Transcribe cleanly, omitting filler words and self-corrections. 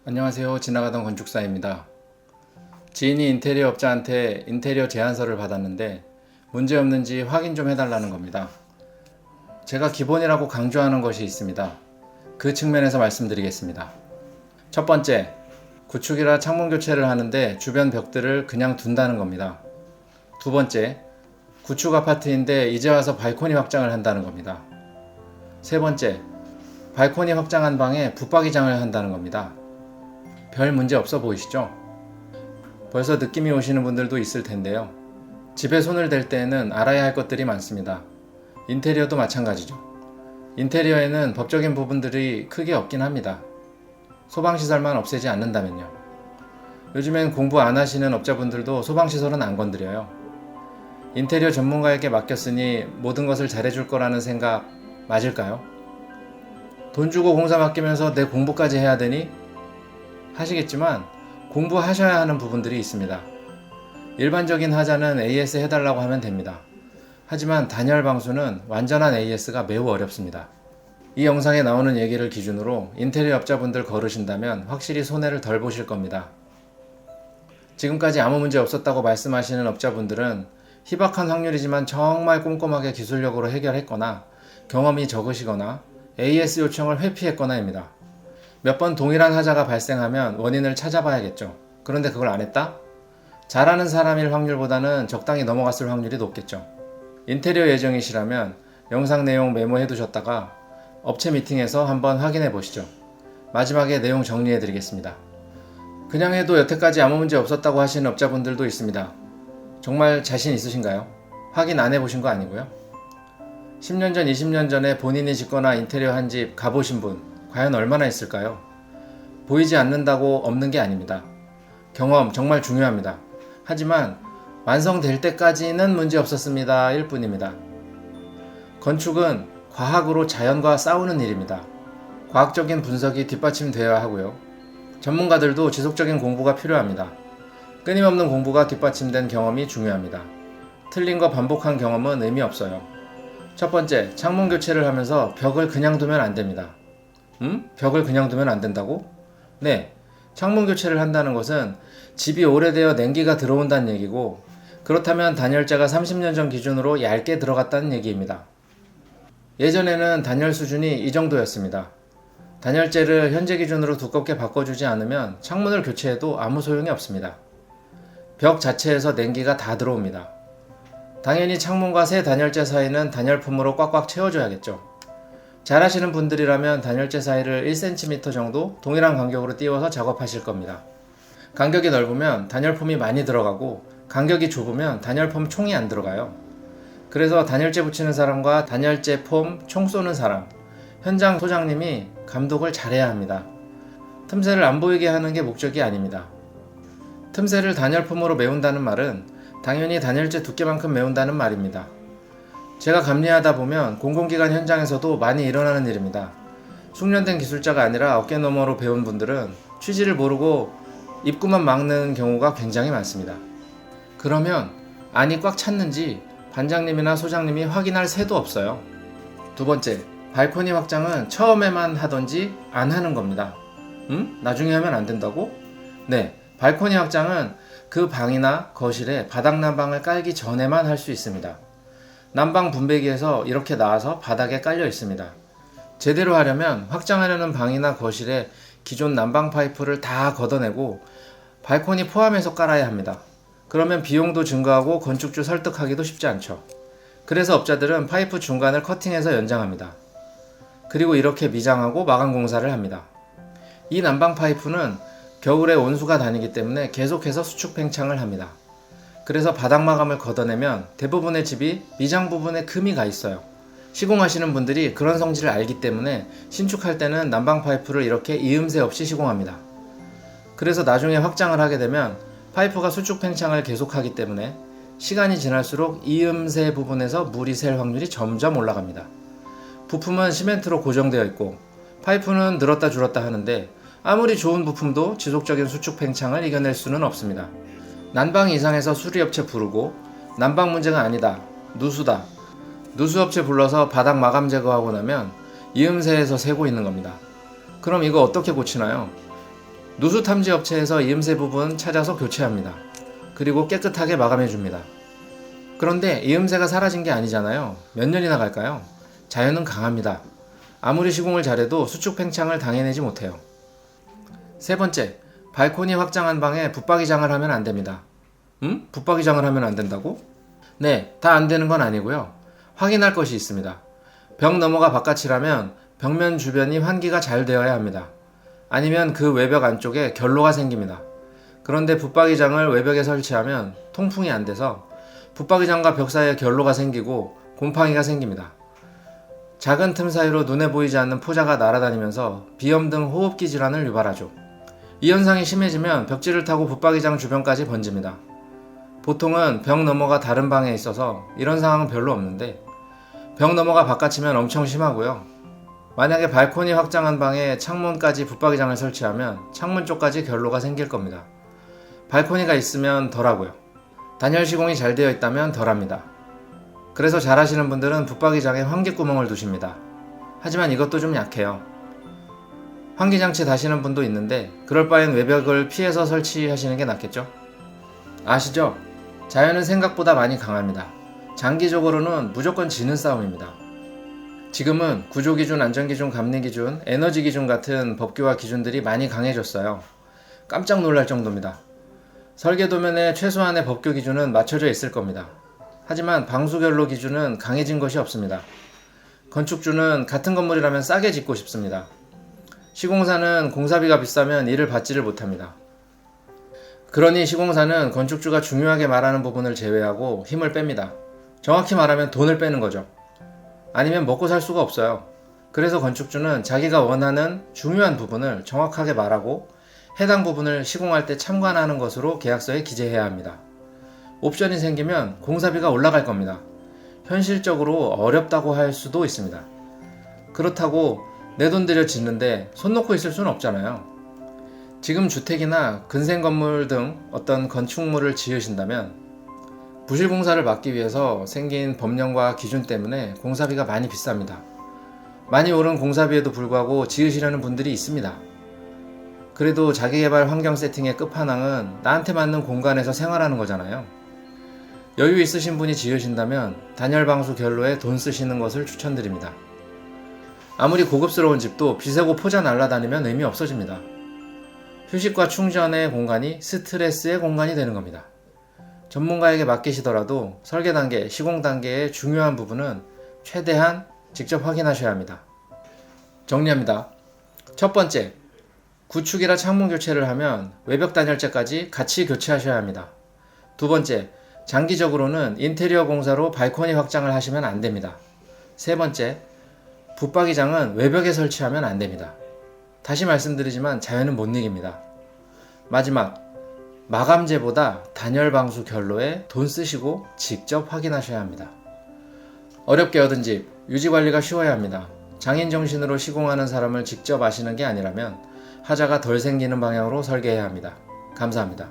안녕하세요. 지나가던 건축사입니다. 지인이 인테리어 업자한테 인테리어 제안서를 받았는데 문제 없는지 확인 좀 해달라는 겁니다. 제가 기본이라고 강조하는 것이 있습니다. 그 측면에서 말씀드리겠습니다. 첫 번째, 구축이라 창문 교체를 하는데 주변 벽들을 그냥 둔다는 겁니다. 두 번째, 구축 아파트인데 이제 와서 발코니 확장을 한다는 겁니다. 세 번째, 발코니 확장한 방에 붙박이장을 한다는 겁니다. 별 문제 없어 보이시죠? 벌써 느낌이 오시는 분들도 있을 텐데요. 집에 손을 댈 때에는 알아야 할 것들이 많습니다. 인테리어도 마찬가지죠. 인테리어에는 법적인 부분들이 크게 없긴 합니다. 소방시설만 없애지 않는다면요. 요즘엔 공부 안 하시는 업자분들도 소방시설은 안 건드려요. 인테리어 전문가에게 맡겼으니 모든 것을 잘해줄 거라는 생각 맞을까요? 돈 주고 공사 맡기면서 내 공부까지 해야 되니? 하시겠지만 공부하셔야 하는 부분들이 있습니다. 일반적인 하자는 AS 해달라고 하면 됩니다. 하지만 단열 방수는 완전한 AS가 매우 어렵습니다. 이 영상에 나오는 얘기를 기준으로 인테리어 업자분들 거르신다면 확실히 손해를 덜 보실 겁니다. 지금까지 아무 문제 없었다고 말씀하시는 업자분들은 희박한 확률이지만 정말 꼼꼼하게 기술력으로 해결했거나 경험이 적으시거나 AS 요청을 회피했거나입니다. 몇 번 동일한 하자가 발생하면 원인을 찾아봐야겠죠. 그런데 그걸 안 했다? 잘하는 사람일 확률보다는 적당히 넘어갔을 확률이 높겠죠. 인테리어 예정이시라면 영상 내용 메모해 두셨다가 업체 미팅에서 한번 확인해 보시죠. 마지막에 내용 정리해 드리겠습니다. 그냥 해도 여태까지 아무 문제 없었다고 하시는 업자분들도 있습니다. 정말 자신 있으신가요? 확인 안 해보신 거 아니고요. 10년 전, 20년 전에 본인이 짓거나 인테리어 한 집 가보신 분 과연 얼마나 있을까요? 보이지 않는다고 없는 게 아닙니다. 경험 정말 중요합니다. 하지만 완성될 때까지는 문제 없었습니다. 일 뿐입니다. 건축은 과학으로 자연과 싸우는 일입니다. 과학적인 분석이 뒷받침되어야 하고요. 전문가들도 지속적인 공부가 필요합니다. 끊임없는 공부가 뒷받침된 경험이 중요합니다. 틀린 거 반복한 경험은 의미 없어요. 첫 번째, 창문 교체를 하면서 벽을 그냥 두면 안 됩니다. 벽을 그냥 두면 안 된다고? 네, 창문 교체를 한다는 것은 집이 오래되어 냉기가 들어온다는 얘기고, 그렇다면 단열재가 30년 전 기준으로 얇게 들어갔다는 얘기입니다. 예전에는 단열 수준이 이 정도였습니다. 단열재를 현재 기준으로 두껍게 바꿔주지 않으면 창문을 교체해도 아무 소용이 없습니다. 벽 자체에서 냉기가 다 들어옵니다. 당연히 창문과 새 단열재 사이는 단열품으로 꽉꽉 채워줘야겠죠. 잘하시는 분들이라면 단열재 사이를 1cm 정도 동일한 간격으로 띄워서 작업하실 겁니다. 간격이 넓으면 단열폼이 많이 들어가고 간격이 좁으면 단열폼 총이 안 들어가요. 그래서 단열재 붙이는 사람과 단열재 폼 총 쏘는 사람, 현장 소장님이 감독을 잘해야 합니다. 틈새를 안 보이게 하는 게 목적이 아닙니다. 틈새를 단열폼으로 메운다는 말은 당연히 단열재 두께만큼 메운다는 말입니다. 제가 감리하다 보면 공공기관 현장에서도 많이 일어나는 일입니다. 숙련된 기술자가 아니라 어깨너머로 배운 분들은 취지를 모르고 입구만 막는 경우가 굉장히 많습니다. 그러면 안이 꽉 찼는지 반장님이나 소장님이 확인할 새도 없어요. 두 번째, 발코니 확장은 처음에만 하던지 안 하는 겁니다. 나중에 하면 안 된다고? 네, 발코니 확장은 그 방이나 거실에 바닥 난방을 깔기 전에만 할 수 있습니다. 난방 분배기에서 이렇게 나와서 바닥에 깔려 있습니다. 제대로 하려면 확장하려는 방이나 거실에 기존 난방 파이프를 다 걷어내고 발코니 포함해서 깔아야 합니다. 그러면 비용도 증가하고 건축주 설득하기도 쉽지 않죠. 그래서 업자들은 파이프 중간을 커팅해서 연장합니다. 그리고 이렇게 미장하고 마감 공사를 합니다. 이 난방 파이프는 겨울에 온수가 다니기 때문에 계속해서 수축 팽창을 합니다. 그래서 바닥 마감을 걷어내면 대부분의 집이 미장 부분에 금이 가 있어요. 시공하시는 분들이 그런 성질을 알기 때문에 신축할 때는 난방 파이프를 이렇게 이음새 없이 시공합니다. 그래서 나중에 확장을 하게 되면 파이프가 수축 팽창을 계속하기 때문에 시간이 지날수록 이음새 부분에서 물이 셀 확률이 점점 올라갑니다. 부품은 시멘트로 고정되어 있고 파이프는 늘었다 줄었다 하는데 아무리 좋은 부품도 지속적인 수축 팽창을 이겨낼 수는 없습니다. 난방 이상해서 수리업체 부르고 난방 문제가 아니다, 누수다, 누수업체 불러서 바닥 마감 제거하고 나면 이음새에서 새고 있는 겁니다. 그럼 이거 어떻게 고치나요? 누수 탐지 업체에서 이음새 부분 찾아서 교체합니다. 그리고 깨끗하게 마감해줍니다. 그런데 이음새가 사라진 게 아니잖아요. 몇 년이나 갈까요? 자연은 강합니다. 아무리 시공을 잘해도 수축 팽창을 당해내지 못해요. 세 번째, 발코니 확장한 방에 붙박이장을 하면 안 됩니다. 붙박이장을 하면 안 된다고? 네, 다 안 되는 건 아니고요. 확인할 것이 있습니다. 벽 너머가 바깥이라면 벽면 주변이 환기가 잘 되어야 합니다. 아니면 그 외벽 안쪽에 결로가 생깁니다. 그런데 붙박이장을 외벽에 설치하면 통풍이 안 돼서 붙박이장과 벽 사이에 결로가 생기고 곰팡이가 생깁니다. 작은 틈 사이로 눈에 보이지 않는 포자가 날아다니면서 비염 등 호흡기 질환을 유발하죠. 이 현상이 심해지면 벽지를 타고 붙박이장 주변까지 번집니다. 보통은 벽 너머가 다른 방에 있어서 이런 상황은 별로 없는데 벽 너머가 바깥이면 엄청 심하고요. 만약에 발코니 확장한 방에 창문까지 붙박이장을 설치하면 창문 쪽까지 결로가 생길 겁니다. 발코니가 있으면 덜하고요. 단열 시공이 잘 되어 있다면 덜합니다. 그래서 잘하시는 분들은 붙박이장에 환기구멍을 두십니다. 하지만 이것도 좀 약해요. 환기장치 다시는 분도 있는데 그럴 바엔 외벽을 피해서 설치하시는 게 낫겠죠? 아시죠? 자연은 생각보다 많이 강합니다. 장기적으로는 무조건 지는 싸움입니다. 지금은 구조기준, 안전기준, 감리기준, 에너지기준 같은 법규와 기준들이 많이 강해졌어요. 깜짝 놀랄 정도입니다. 설계도면에 최소한의 법규 기준은 맞춰져 있을 겁니다. 하지만 방수결로 기준은 강해진 것이 없습니다. 건축주는 같은 건물이라면 싸게 짓고 싶습니다. 시공사는 공사비가 비싸면 이를 받지를 못합니다. 그러니 시공사는 건축주가 중요하게 말하는 부분을 제외하고 힘을 뺍니다. 정확히 말하면 돈을 빼는 거죠. 아니면 먹고 살 수가 없어요. 그래서 건축주는 자기가 원하는 중요한 부분을 정확하게 말하고 해당 부분을 시공할 때 참관하는 것으로 계약서에 기재해야 합니다. 옵션이 생기면 공사비가 올라갈 겁니다. 현실적으로 어렵다고 할 수도 있습니다. 그렇다고 내 돈 들여 짓는데 손 놓고 있을 수는 없잖아요. 지금 주택이나 근생 건물 등 어떤 건축물을 지으신다면 부실 공사를 막기 위해서 생긴 법령과 기준 때문에 공사비가 많이 비쌉니다. 많이 오른 공사비에도 불구하고 지으시려는 분들이 있습니다. 그래도 자기개발 환경 세팅의 끝판왕은 나한테 맞는 공간에서 생활하는 거잖아요. 여유 있으신 분이 지으신다면 단열방수 결로에 돈 쓰시는 것을 추천드립니다. 아무리 고급스러운 집도 비세고 포자 날아다니면 의미 없어집니다. 휴식과 충전의 공간이 스트레스의 공간이 되는 겁니다. 전문가에게 맡기시더라도 설계 단계, 시공 단계의 중요한 부분은 최대한 직접 확인하셔야 합니다. 정리합니다. 첫 번째, 구축이라 창문 교체를 하면 외벽 단열재까지 같이 교체하셔야 합니다. 두 번째, 장기적으로는 인테리어 공사로 발코니 확장을 하시면 안 됩니다. 세 번째, 붙박이장은 외벽에 설치하면 안 됩니다. 다시 말씀드리지만 자연은 못 이깁니다. 마지막, 마감재보다 단열방수 결로에 돈 쓰시고 직접 확인하셔야 합니다. 어렵게 얻은 집, 유지관리가 쉬워야 합니다. 장인정신으로 시공하는 사람을 직접 아시는 게 아니라면 하자가 덜 생기는 방향으로 설계해야 합니다. 감사합니다.